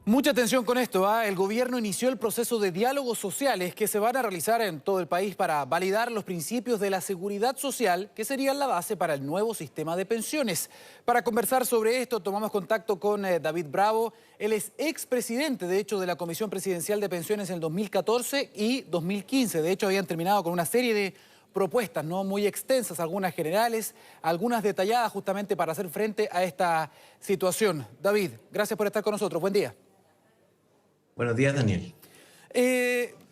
Mucha atención con esto, ¿ah? El gobierno inició el proceso de diálogos sociales que se van a realizar en todo el país para validar los principios de la seguridad social, que serían la base para el nuevo sistema de pensiones. Para conversar sobre esto, tomamos contacto con David Bravo. Él es expresidente, de hecho, de la Comisión Presidencial de Pensiones en el 2014 y 2015. De hecho, habían terminado con una serie de propuestas, ¿no?, muy extensas, algunas generales, algunas detalladas justamente para hacer frente a esta situación. David, gracias por estar con nosotros. Buen día. Buenos días, Daniel.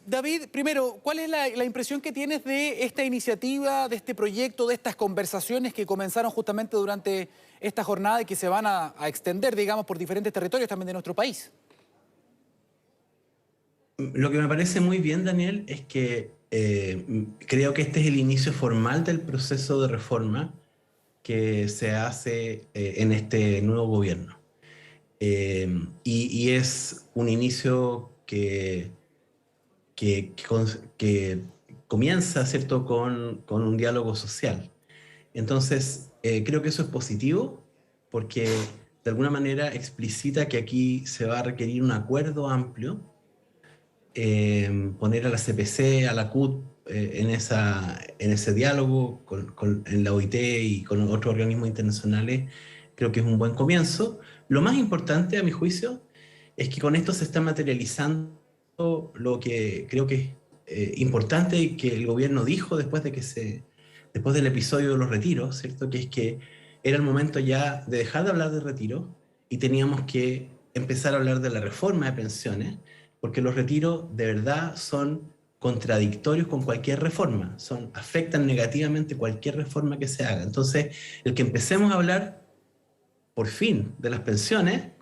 David, primero, ¿cuál es la impresión que tienes de esta iniciativa, de este proyecto, de estas conversaciones que comenzaron justamente durante esta jornada y que se van a extender, digamos, por diferentes territorios también de nuestro país? Lo que me parece muy bien, Daniel, es que creo que este es el inicio formal del proceso de reforma que se hace en este nuevo gobierno. Y es un inicio que comienza, ¿cierto?, con un diálogo social. Entonces, creo que eso es positivo porque de alguna manera explicita que aquí se va a requerir un acuerdo amplio, poner a la CPC, a la CUT en ese diálogo en la OIT y con otros organismos internacionales. Creo que es un buen comienzo. Lo más importante, a mi juicio, es que con esto se está materializando lo que creo que es importante y que el gobierno dijo después del episodio de los retiros, ¿cierto? Que es que era el momento ya de dejar de hablar de retiro y teníamos que empezar a hablar de la reforma de pensiones, porque los retiros de verdad son contradictorios con cualquier reforma, afectan negativamente cualquier reforma que se haga. Entonces, el que empecemos a hablar por fin de las pensiones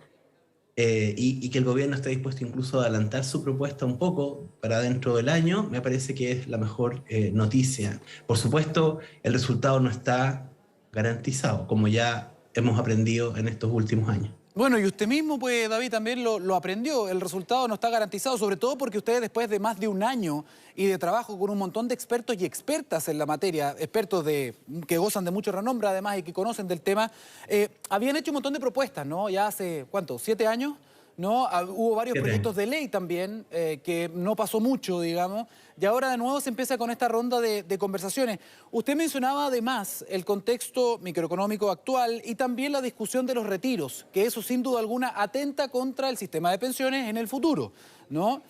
y que el gobierno esté dispuesto incluso a adelantar su propuesta un poco para dentro del año, me parece que es la mejor noticia. Por supuesto, el resultado no está garantizado, como ya hemos aprendido en estos últimos años. Bueno, y usted mismo, pues, David, también lo aprendió. El resultado no está garantizado, sobre todo porque ustedes, después de más de un año y de trabajo con un montón de expertos y expertas en la materia, expertos que gozan de mucho renombre, además, y que conocen del tema, habían hecho un montón de propuestas, ¿no? Ya hace, ¿cuánto?, 7 años, ¿no? Hubo varios proyectos de ley también, que no pasó mucho, digamos, y ahora de nuevo se empieza con esta ronda de conversaciones. Usted mencionaba además el contexto microeconómico actual y también la discusión de los retiros, que eso sin duda alguna atenta contra el sistema de pensiones en el futuro, ¿no?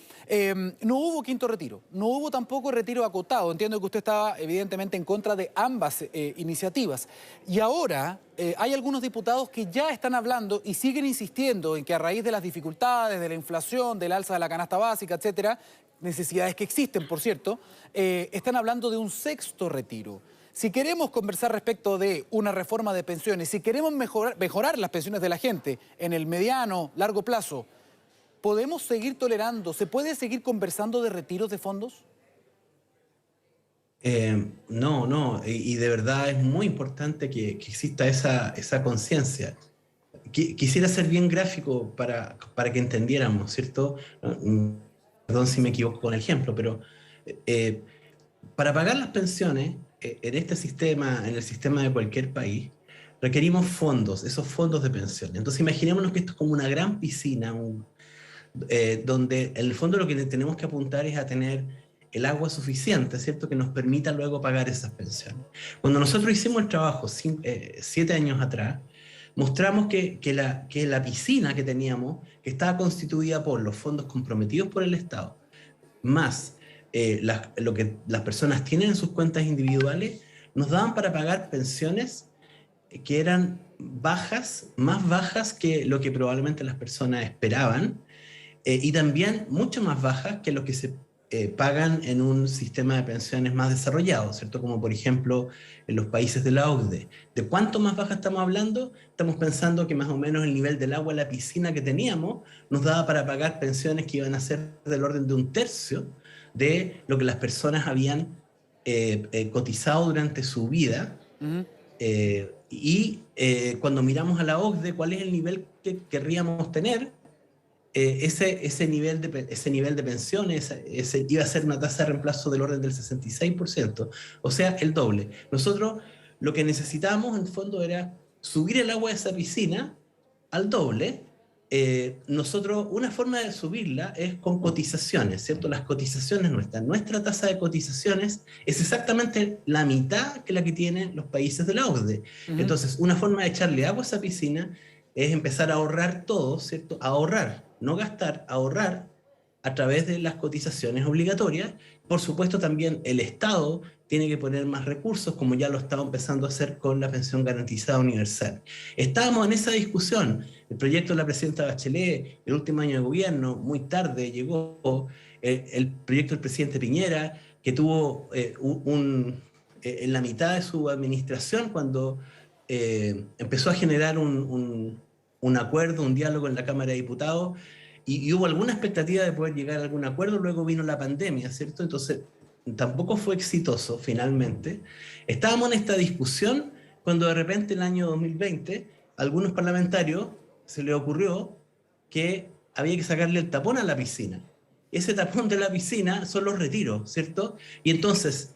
No hubo quinto retiro, no hubo tampoco retiro acotado. Entiendo que usted estaba evidentemente en contra de ambas iniciativas. Y ahora hay algunos diputados que ya están hablando y siguen insistiendo en que a raíz de las dificultades, de la inflación, del alza de la canasta básica, etcétera, necesidades que existen, por cierto, están hablando de un sexto retiro. Si queremos conversar respecto de una reforma de pensiones, si queremos mejorar las pensiones de la gente en el mediano, largo plazo, ¿podemos seguir tolerando? ¿Se puede seguir conversando de retiros de fondos? No, y de verdad es muy importante que exista esa conciencia. Quisiera ser bien gráfico para que entendiéramos, ¿cierto? Perdón si me equivoco con el ejemplo, pero eh, para pagar las pensiones en este sistema, en el sistema de cualquier país, requerimos fondos, esos fondos de pensión. Entonces imaginémonos que esto es como una gran piscina, donde en el fondo lo que tenemos que apuntar es a tener el agua suficiente, ¿cierto?, que nos permita luego pagar esas pensiones. Cuando nosotros hicimos el trabajo 7 años atrás, mostramos que la piscina que teníamos, que estaba constituida por los fondos comprometidos por el Estado, más lo que las personas tienen en sus cuentas individuales, nos daban para pagar pensiones que eran bajas, más bajas que lo que probablemente las personas esperaban, y también mucho más bajas que lo que se pagan en un sistema de pensiones más desarrollado, ¿cierto? Como por ejemplo en los países de la OCDE. ¿De cuánto más baja estamos hablando? Estamos pensando que más o menos el nivel del agua en la piscina que teníamos nos daba para pagar pensiones que iban a ser del orden de 1/3 de lo que las personas habían cotizado durante su vida. Cuando miramos a la OCDE, ¿cuál es el nivel que querríamos tener? Ese nivel de pensiones iba a ser una tasa de reemplazo del orden del 66%, o sea, el doble. Nosotros lo que necesitábamos en el fondo era subir el agua de esa piscina al doble nosotros, una forma de subirla es con cotizaciones, ¿cierto? Las cotizaciones nuestras. Nuestra tasa de cotizaciones es exactamente la mitad que la que tienen los países de la OCDE. Ujú. Entonces, una forma de echarle agua a esa piscina es empezar a ahorrar todo, ¿cierto? Ahorrar, no gastar, ahorrar a través de las cotizaciones obligatorias. Por supuesto, también el Estado tiene que poner más recursos, como ya lo estaba empezando a hacer con la pensión garantizada universal. Estábamos en esa discusión. El proyecto de la presidenta Bachelet, el último año de gobierno, muy tarde llegó. El proyecto del presidente Piñera, que tuvo en la mitad de su administración, cuando empezó a generar un acuerdo, un diálogo en la Cámara de Diputados, y hubo alguna expectativa de poder llegar a algún acuerdo, luego vino la pandemia, ¿cierto? Entonces, tampoco fue exitoso finalmente. Estábamos en esta discusión cuando de repente en el año 2020 algunos parlamentarios se les ocurrió que había que sacarle el tapón a la piscina. Ese tapón de la piscina son los retiros, ¿cierto? Y entonces,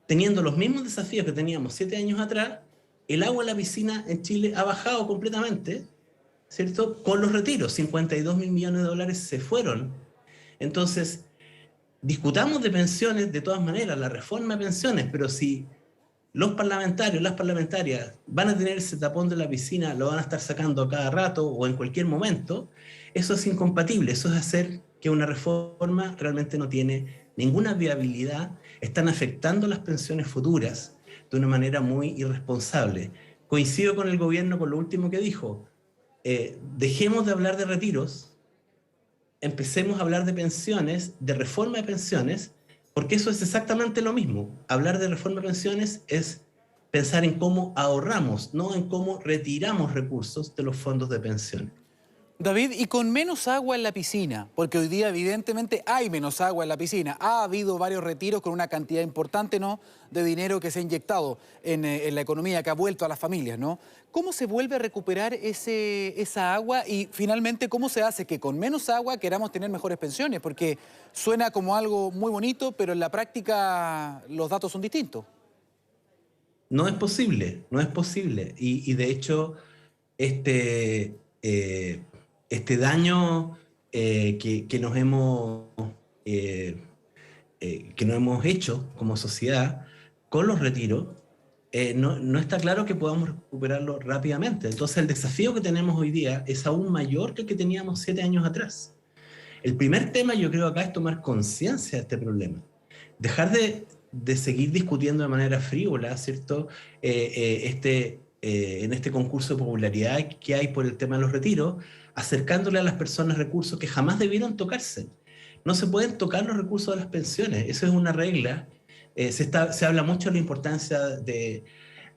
teniendo los mismos desafíos que teníamos 7 años atrás, el agua en la piscina en Chile ha bajado completamente, ¿cierto? Con los retiros, 52.000 millones de dólares se fueron. Entonces, discutamos de pensiones de todas maneras, la reforma de pensiones, pero si los parlamentarios, las parlamentarias van a tener ese tapón de la piscina, lo van a estar sacando a cada rato o en cualquier momento, eso es incompatible, eso es hacer que una reforma realmente no tiene ninguna viabilidad, están afectando las pensiones futuras de una manera muy irresponsable. Coincido con el gobierno con lo último que dijo, dejemos de hablar de retiros, empecemos a hablar de pensiones, de reforma de pensiones, porque eso es exactamente lo mismo. Hablar de reforma de pensiones es pensar en cómo ahorramos, no en cómo retiramos recursos de los fondos de pensiones. David, y con menos agua en la piscina, porque hoy día evidentemente hay menos agua en la piscina, ha habido varios retiros con una cantidad importante, ¿no?, de dinero que se ha inyectado en la economía, que ha vuelto a las familias, ¿no? ¿Cómo se vuelve a recuperar esa agua y finalmente cómo se hace que con menos agua queramos tener mejores pensiones? Porque suena como algo muy bonito, pero en la práctica los datos son distintos. No es posible, no es posible. Y de hecho, este, eh, este daño que eh, que nos hemos hecho como sociedad con los retiros, no está claro que podamos recuperarlo rápidamente. Entonces el desafío que tenemos hoy día es aún mayor que el que teníamos 7 años atrás. El primer tema yo creo acá es tomar conciencia de este problema. Dejar de seguir discutiendo de manera frívola, ¿cierto? En este concurso de popularidad que hay por el tema de los retiros, acercándole a las personas recursos que jamás debieron tocarse. No se pueden tocar los recursos de las pensiones, eso es una regla. Se habla mucho de la importancia de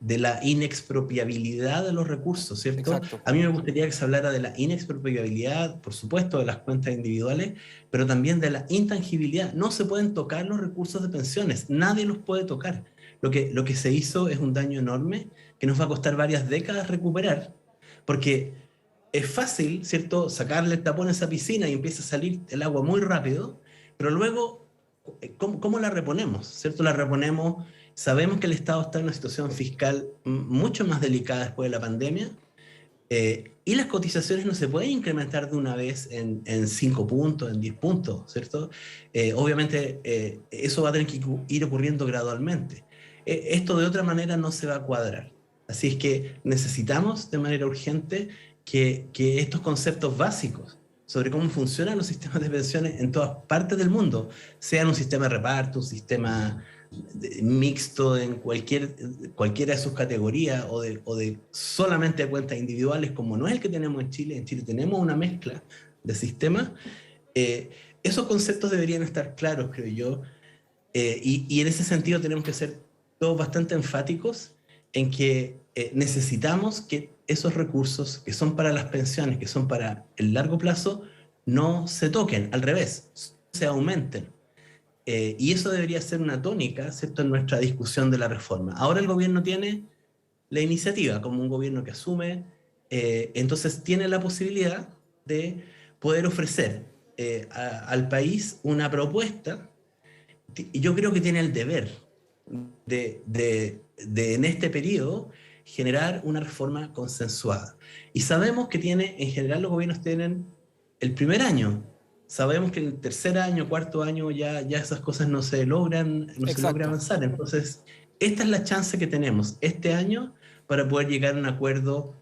la inexpropiabilidad de los recursos, ¿cierto? Exacto. A mí me gustaría que se hablara de la inexpropiabilidad, por supuesto, de las cuentas individuales, pero también de la intangibilidad. No se pueden tocar los recursos de pensiones, nadie los puede tocar. Lo que se hizo es un daño enorme que nos va a costar varias décadas recuperar, porque es fácil, ¿cierto?, sacarle el tapón a esa piscina y empieza a salir el agua muy rápido, pero luego, ¿cómo la reponemos? ¿Cierto? La reponemos, sabemos que el Estado está en una situación fiscal mucho más delicada después de la pandemia, y las cotizaciones no se pueden incrementar de una vez en 5 puntos, en 10 puntos, ¿cierto? Obviamente eso va a tener que ir ocurriendo gradualmente. Esto de otra manera no se va a cuadrar. Así es que necesitamos de manera urgente que estos conceptos básicos sobre cómo funcionan los sistemas de pensiones en todas partes del mundo, sean un sistema de reparto, un sistema mixto en cualquiera de sus categorías o de solamente cuentas individuales, como no es el que tenemos en Chile tenemos una mezcla de sistemas, esos conceptos deberían estar claros, creo yo, y en ese sentido tenemos que ser todos bastante enfáticos en que necesitamos que esos recursos que son para las pensiones, que son para el largo plazo, no se toquen, al revés, se aumenten. Y eso debería ser una tónica, ¿cierto?, en nuestra discusión de la reforma. Ahora el gobierno tiene la iniciativa como un gobierno que asume, entonces tiene la posibilidad de poder ofrecer al país una propuesta, y yo creo que tiene el deber de en este periodo generar una reforma consensuada. Y sabemos que en general los gobiernos tienen el primer año. Sabemos que en el tercer año, cuarto año, ya esas cosas no se logran avanzar. Entonces, esta es la chance que tenemos este año para poder llegar a un acuerdo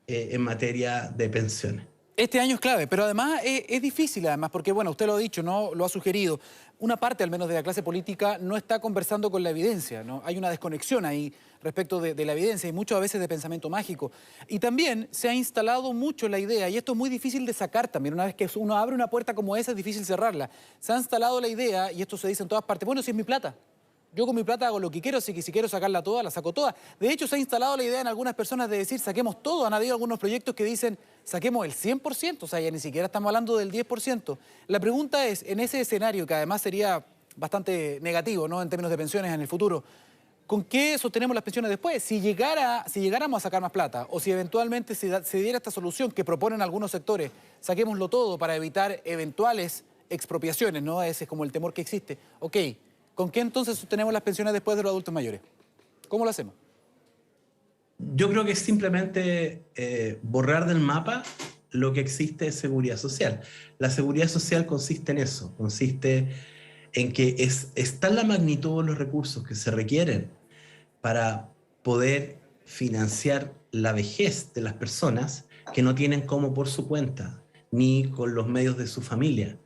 en materia de pensiones. Este año es clave, pero además es difícil, además, porque, bueno, usted lo ha dicho, ¿no? Lo ha sugerido. Una parte, al menos, de la clase política no está conversando con la evidencia, ¿no? Hay una desconexión ahí respecto de la evidencia y mucho a veces de pensamiento mágico. Y también se ha instalado mucho la idea, y esto es muy difícil de sacar también, una vez que uno abre una puerta como esa es difícil cerrarla. Se ha instalado la idea, y esto se dice en todas partes, bueno, si es mi plata. Yo con mi plata hago lo que quiero, así que si quiero sacarla toda, la saco toda. De hecho, se ha instalado la idea en algunas personas de decir, saquemos todo. Han habido algunos proyectos que dicen, saquemos el 100%, o sea, ya ni siquiera estamos hablando del 10%. La pregunta es, en ese escenario, que además sería bastante negativo, ¿no?, en términos de pensiones en el futuro, ¿con qué sostenemos las pensiones después? Si llegáramos a sacar más plata, o si eventualmente se diera esta solución que proponen algunos sectores, saquémoslo todo para evitar eventuales expropiaciones, ¿no? Ese es como el temor que existe. Ok. ¿Con qué entonces sostenemos las pensiones después de los adultos mayores? ¿Cómo lo hacemos? Yo creo que es simplemente borrar del mapa lo que existe de seguridad social. La seguridad social consiste en eso, consiste en que está la magnitud de los recursos que se requieren para poder financiar la vejez de las personas que no tienen cómo por su cuenta, ni con los medios de su familia,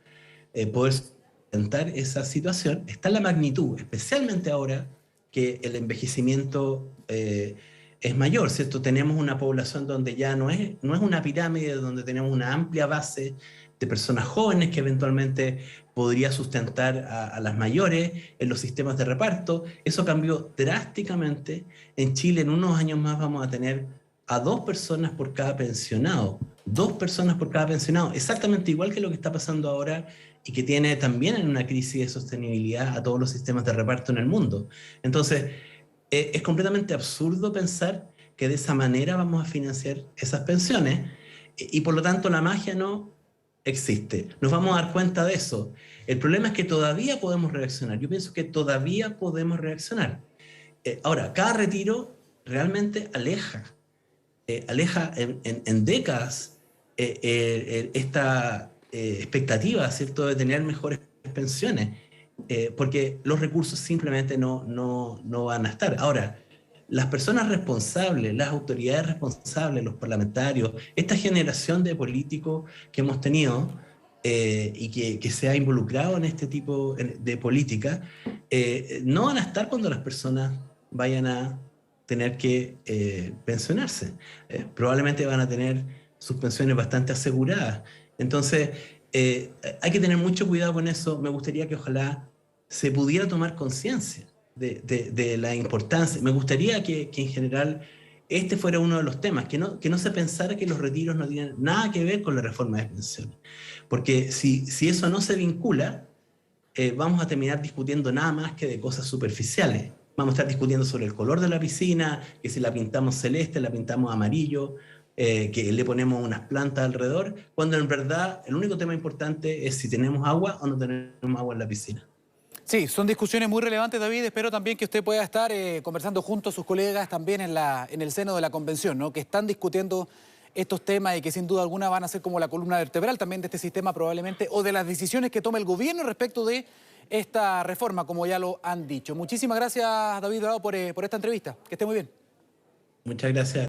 poder sustentar esa situación. Está la magnitud, especialmente ahora que el envejecimiento es mayor, ¿cierto? Tenemos una población donde ya no es una pirámide, donde tenemos una amplia base de personas jóvenes que eventualmente podría sustentar a las mayores en los sistemas de reparto. Eso cambió drásticamente. En Chile en unos años más vamos a tener a 2 personas por cada pensionado. 2 personas por cada pensionado, exactamente igual que lo que está pasando ahora y que tiene también en una crisis de sostenibilidad a todos los sistemas de reparto en el mundo. Entonces, es completamente absurdo pensar que de esa manera vamos a financiar esas pensiones y por lo tanto la magia no existe. Nos vamos a dar cuenta de eso. El problema es que todavía podemos reaccionar. Yo pienso que todavía podemos reaccionar. Ahora, cada retiro realmente aleja en décadas esta expectativa, ¿cierto?, de tener mejores pensiones, porque los recursos simplemente no van a estar. Ahora, las personas responsables, las autoridades responsables, los parlamentarios, esta generación de políticos que hemos tenido y que se ha involucrado en este tipo de política, no van a estar cuando las personas vayan a tener que pensionarse. Probablemente van a tener sus pensiones bastante aseguradas. Entonces, hay que tener mucho cuidado con eso. Me gustaría que ojalá se pudiera tomar conciencia de la importancia. Me gustaría que en general este fuera uno de los temas, que no se pensara que los retiros no tienen nada que ver con la reforma de pensiones. Porque si eso no se vincula, vamos a terminar discutiendo nada más que de cosas superficiales. Vamos a estar discutiendo sobre el color de la piscina, que si la pintamos celeste, la pintamos amarillo, que le ponemos unas plantas alrededor, cuando en verdad el único tema importante es si tenemos agua o no tenemos agua en la piscina. Sí, son discusiones muy relevantes, David. Espero también que usted pueda estar conversando junto a sus colegas también en el seno de la convención, ¿no?, que están discutiendo estos temas y que sin duda alguna van a ser como la columna vertebral también de este sistema probablemente, o de las decisiones que tome el gobierno respecto de esta reforma, como ya lo han dicho. Muchísimas gracias, David Dorado, por esta entrevista. Que esté muy bien. Muchas gracias.